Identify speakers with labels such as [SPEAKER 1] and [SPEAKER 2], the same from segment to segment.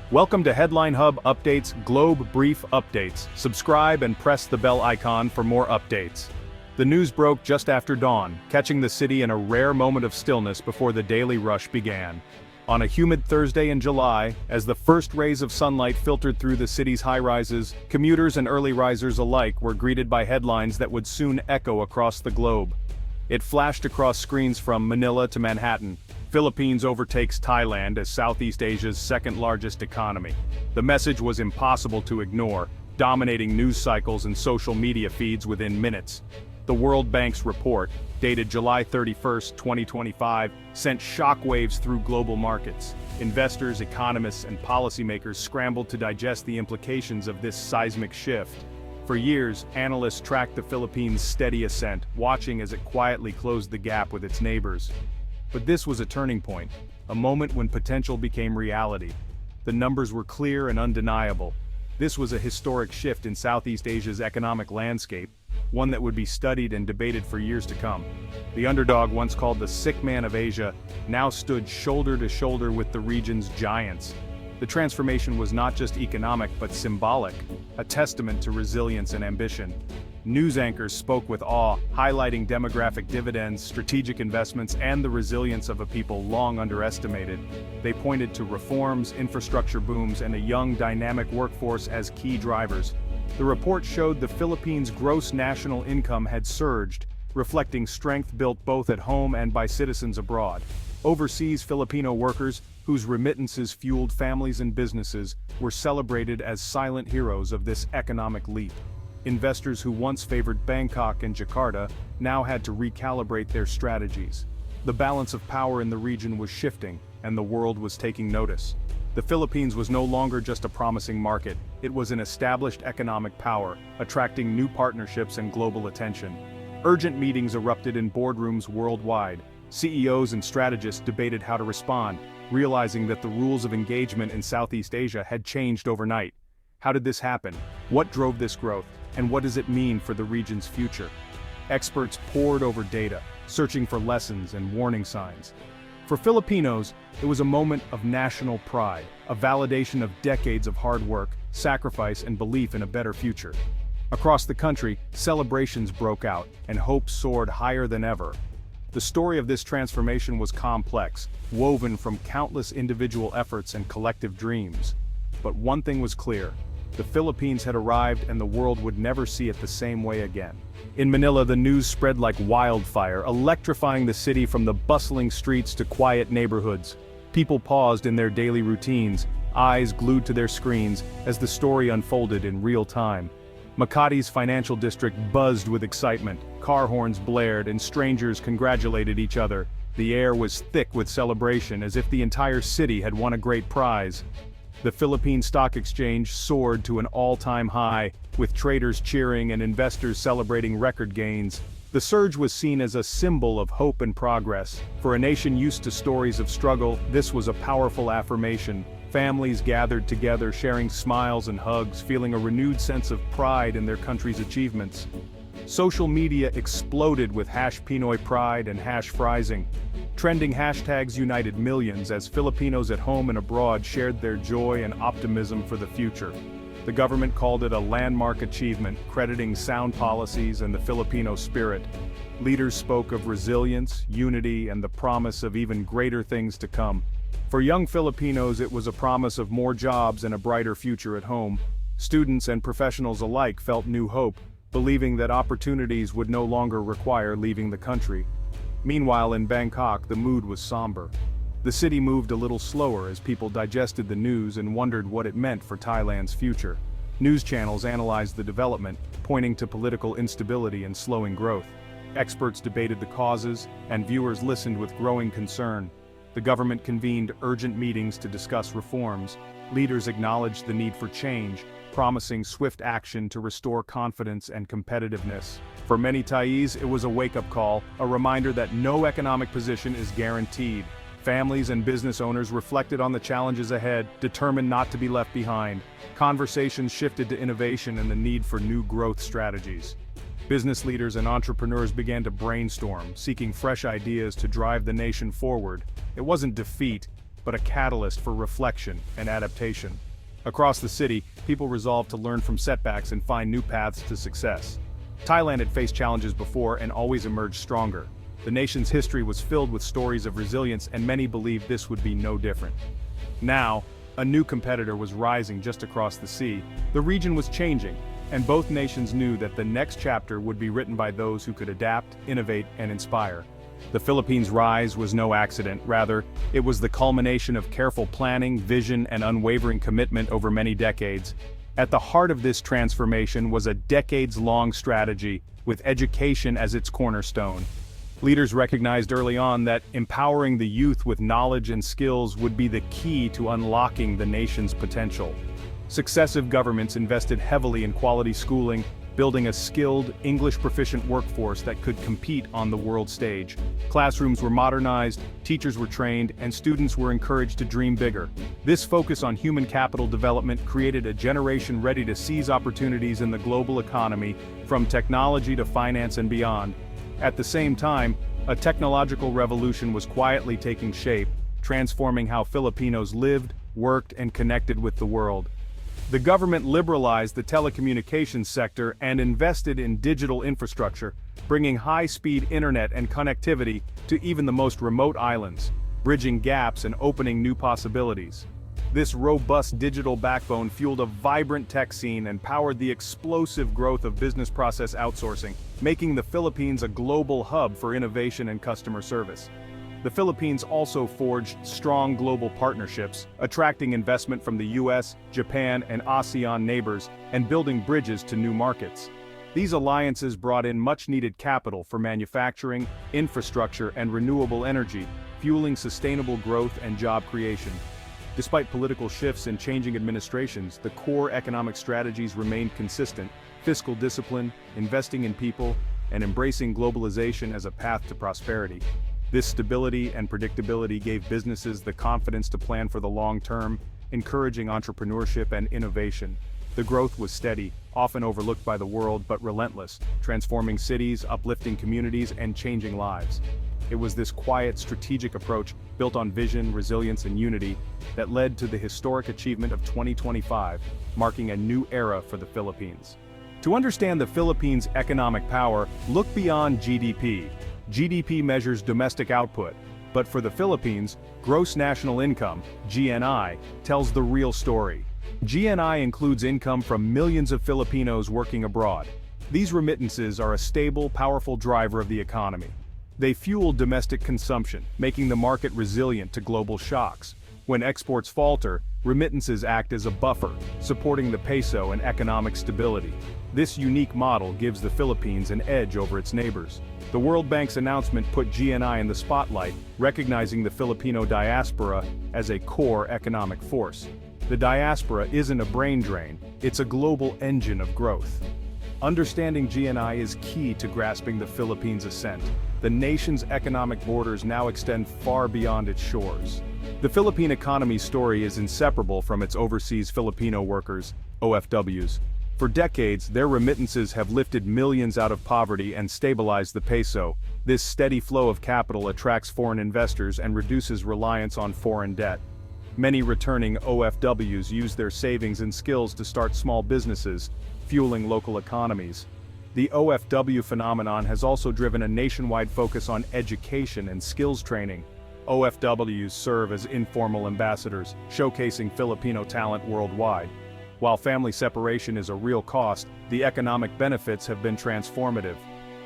[SPEAKER 1] Welcome to Headline Hub Updates Globe Brief Updates. Subscribe and press the bell icon for more updates. The news broke just after dawn, catching the city in a rare moment of stillness before the daily rush began. On a humid Thursday in July, as the first rays of sunlight filtered through the city's high-rises, commuters and early risers alike were greeted by headlines that would soon echo across the globe. It flashed across screens from Manila to Manhattan. Philippines overtakes Thailand as Southeast Asia's second-largest economy. The message was impossible to ignore, dominating news cycles and social media feeds within minutes. The World Bank's report, dated July 31, 2025, sent shockwaves through global markets. Investors, economists, and policymakers scrambled to digest the implications of this seismic shift. For years, analysts tracked the Philippines' steady ascent, watching as it quietly closed the gap with its neighbors. But this was a turning point, a moment when potential became reality. The numbers were clear and undeniable. This was a historic shift in Southeast Asia's economic landscape, one that would be studied and debated for years to come. The underdog, once called the sick man of Asia, now stood shoulder to shoulder with the region's giants. The transformation was not just economic but symbolic, a testament to resilience and ambition. News anchors spoke with awe, highlighting demographic dividends, strategic investments, and the resilience of a people long underestimated. They pointed to reforms, infrastructure booms, and a young, dynamic workforce as key drivers. The report showed the Philippines' gross national income had surged, reflecting strength built both at home and by citizens abroad. Overseas Filipino workers, whose remittances fueled families and businesses, were celebrated as silent heroes of this economic leap. Investors who once favored Bangkok and Jakarta now had to recalibrate their strategies. The balance of power in the region was shifting, and the world was taking notice. The Philippines was no longer just a promising market, it was an established economic power, attracting new partnerships and global attention. Urgent meetings erupted in boardrooms worldwide. CEOs and strategists debated how to respond, realizing that the rules of engagement in Southeast Asia had changed overnight. How did this happen? What drove this growth? And what does it mean for the region's future? Experts pored over data, searching for lessons and warning signs. For Filipinos, it was a moment of national pride, a validation of decades of hard work, sacrifice, and belief in a better future. Across the country, celebrations broke out, and hope soared higher than ever. The story of this transformation was complex, woven from countless individual efforts and collective dreams. But one thing was clear: the Philippines had arrived and the world would never see it the same way again. In Manila, the news spread like wildfire, electrifying the city from the bustling streets to quiet neighborhoods. People paused in their daily routines, eyes glued to their screens, as the story unfolded in real time. Makati's financial district buzzed with excitement, car horns blared, and strangers congratulated each other. The air was thick with celebration, as if the entire city had won a great prize. The Philippine Stock Exchange soared to an all-time high, with traders cheering and investors celebrating record gains. The surge was seen as a symbol of hope and progress. For a nation used to stories of struggle, this was a powerful affirmation. Families gathered together, sharing smiles and hugs, feeling a renewed sense of pride in their country's achievements. Social media exploded with #Pinoy Pride and #Frising. Trending hashtags united millions as Filipinos at home and abroad shared their joy and optimism for the future. The government called it a landmark achievement, crediting sound policies and the Filipino spirit. Leaders spoke of resilience, unity, and the promise of even greater things to come. For young Filipinos, it was a promise of more jobs and a brighter future at home. Students and professionals alike felt new hope, believing that opportunities would no longer require leaving the country. Meanwhile, in Bangkok, the mood was somber. The city moved a little slower as people digested the news and wondered what it meant for Thailand's future. News channels analyzed the development, pointing to political instability and slowing growth. Experts debated the causes, and viewers listened with growing concern. The government convened urgent meetings to discuss reforms. Leaders acknowledged the need for change, promising swift action to restore confidence and competitiveness. For many Thais, it was a wake-up call, a reminder that no economic position is guaranteed. Families and business owners reflected on the challenges ahead, determined not to be left behind. Conversations shifted to innovation and the need for new growth strategies. Business leaders and entrepreneurs began to brainstorm, seeking fresh ideas to drive the nation forward. It wasn't defeat, but a catalyst for reflection and adaptation. Across the city, people resolved to learn from setbacks and find new paths to success. Thailand had faced challenges before and always emerged stronger. The nation's history was filled with stories of resilience, and many believed this would be no different. Now, a new competitor was rising just across the sea. The region was changing, and both nations knew that the next chapter would be written by those who could adapt, innovate, and inspire. The Philippines' rise was no accident. Rather, it was the culmination of careful planning, vision, and unwavering commitment over many decades. At the heart of this transformation was a decades-long strategy, with education as its cornerstone. Leaders recognized early on that empowering the youth with knowledge and skills would be the key to unlocking the nation's potential. Successive governments invested heavily in quality schooling, building a skilled, English-proficient workforce that could compete on the world stage. Classrooms were modernized, teachers were trained, and students were encouraged to dream bigger. This focus on human capital development created a generation ready to seize opportunities in the global economy, from technology to finance and beyond. At the same time, a technological revolution was quietly taking shape, transforming how Filipinos lived, worked, and connected with the world. The government liberalized the telecommunications sector and invested in digital infrastructure, bringing high-speed internet and connectivity to even the most remote islands, bridging gaps and opening new possibilities. This robust digital backbone fueled a vibrant tech scene and powered the explosive growth of business process outsourcing, making the Philippines a global hub for innovation and customer service. The Philippines also forged strong global partnerships, attracting investment from the US, Japan, and ASEAN neighbors, and building bridges to new markets. These alliances brought in much-needed capital for manufacturing, infrastructure, and renewable energy, fueling sustainable growth and job creation. Despite political shifts and changing administrations, the core economic strategies remained consistent: fiscal discipline, investing in people, and embracing globalization as a path to prosperity. This stability and predictability gave businesses the confidence to plan for the long term, encouraging entrepreneurship and innovation. The growth was steady, often overlooked by the world, but relentless, transforming cities, uplifting communities, and changing lives. It was this quiet, strategic approach, built on vision, resilience, and unity, that led to the historic achievement of 2025, marking a new era for the Philippines. To understand the Philippines' economic power, look beyond GDP. GDP measures domestic output, but for the Philippines, gross national income, GNI, tells the real story. GNI includes income from millions of Filipinos working abroad. These remittances are a stable, powerful driver of the economy. They fuel domestic consumption, making the market resilient to global shocks. When exports falter, remittances act as a buffer, supporting the peso and economic stability. This unique model gives the Philippines an edge over its neighbors. The World Bank's announcement put GNI in the spotlight, recognizing the Filipino diaspora as a core economic force. The diaspora isn't a brain drain, it's a global engine of growth. Understanding GNI is key to grasping the Philippines' ascent. The nation's economic borders now extend far beyond its shores. The Philippine economy's story is inseparable from its overseas Filipino workers, OFWs. For decades, their remittances have lifted millions out of poverty and stabilized the peso. This steady flow of capital attracts foreign investors and reduces reliance on foreign debt. Many returning OFWs use their savings and skills to start small businesses, fueling local economies. The OFW phenomenon has also driven a nationwide focus on education and skills training. OFWs serve as informal ambassadors, showcasing Filipino talent worldwide. While family separation is a real cost, the economic benefits have been transformative.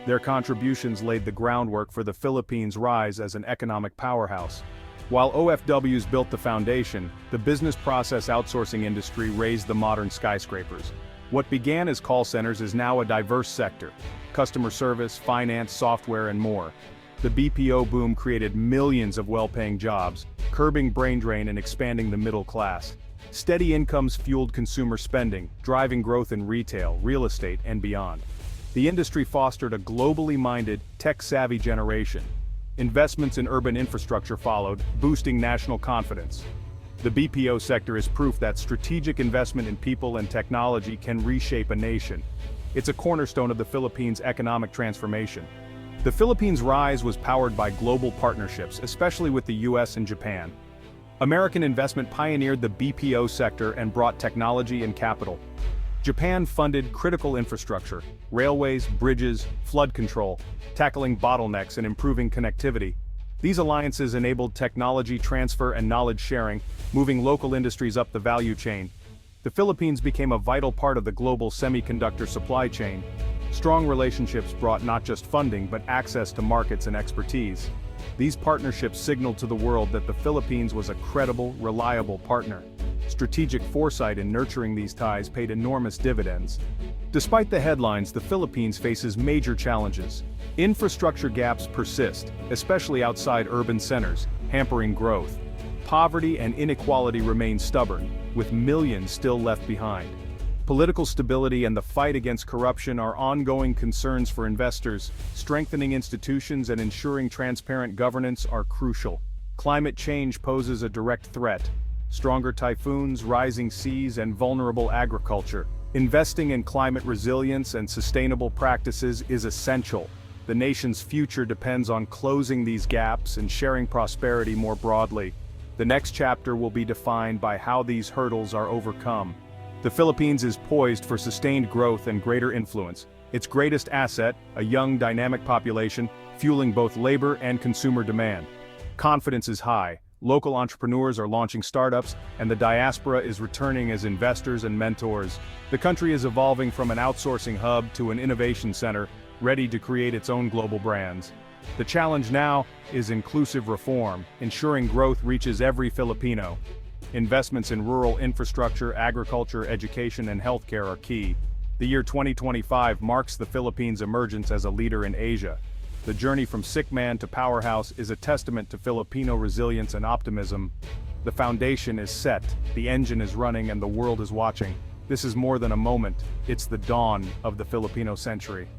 [SPEAKER 1] Their contributions laid the groundwork for the Philippines' rise as an economic powerhouse. While OFWs built the foundation, the business process outsourcing industry raised the modern skyscrapers. What began as call centers is now a diverse sector: customer service, finance, software, and more. The BPO boom created millions of well-paying jobs, curbing brain drain and expanding the middle class. Steady incomes fueled consumer spending, driving growth in retail, real estate, and beyond. The industry fostered a globally minded, tech-savvy generation. Investments in urban infrastructure followed, boosting national confidence. The BPO sector is proof that strategic investment in people and technology can reshape a nation. It's a cornerstone of the Philippines' economic transformation. The Philippines' rise was powered by global partnerships, especially with the US and Japan. American investment pioneered the BPO sector and brought technology and capital. Japan funded critical infrastructure, railways, bridges, flood control, tackling bottlenecks and improving connectivity. These alliances enabled technology transfer and knowledge sharing, moving local industries up the value chain. The Philippines became a vital part of the global semiconductor supply chain. Strong relationships brought not just funding but access to markets and expertise. These partnerships signaled to the world that the Philippines was a credible, reliable partner. Strategic foresight in nurturing these ties paid enormous dividends. Despite the headlines, the Philippines faces major challenges. Infrastructure gaps persist, especially outside urban centers, hampering growth. Poverty and inequality remain stubborn, with millions still left behind. Political stability and the fight against corruption are ongoing concerns for investors. Strengthening institutions and ensuring transparent governance are crucial. Climate change poses a direct threat. Stronger typhoons, rising seas, and vulnerable agriculture. Investing in climate resilience and sustainable practices is essential. The nation's future depends on closing these gaps and sharing prosperity more broadly. The next chapter will be defined by how these hurdles are overcome. The Philippines is poised for sustained growth and greater influence. Its greatest asset, a young, dynamic population, fueling both labor and consumer demand. Confidence is high, local entrepreneurs are launching startups, and the diaspora is returning as investors and mentors. The country is evolving from an outsourcing hub to an innovation center, ready to create its own global brands. The challenge now is inclusive reform, ensuring growth reaches every Filipino. Investments in rural infrastructure, agriculture, education, and healthcare are key. The year 2025 marks the Philippines' emergence as a leader in Asia. The journey from sick man to powerhouse is a testament to Filipino resilience and optimism. The foundation is set, the engine is running, and the world is watching. This is more than a moment, it's the dawn of the Filipino century.